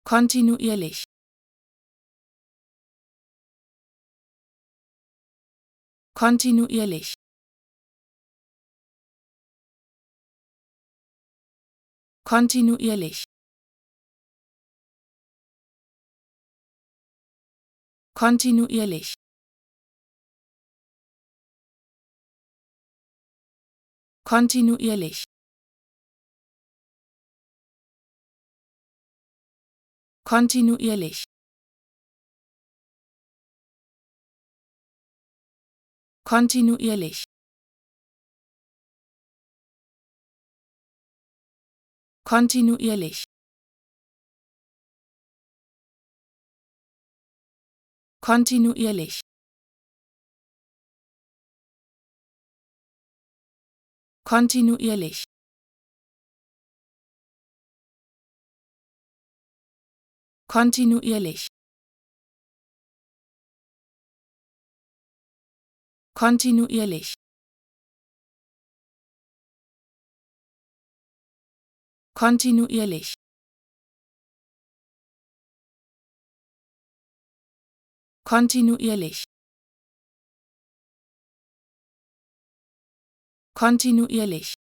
kontinuierlich, kontinuierlich, kontinuierlich, kontinuierlich, kontinuierlich, kontinuierlich, kontinuierlich, kontinuierlich, kontinuierlich, kontinuierlich, kontinuierlich, kontinuierlich, kontinuierlich, kontinuierlich, kontinuierlich,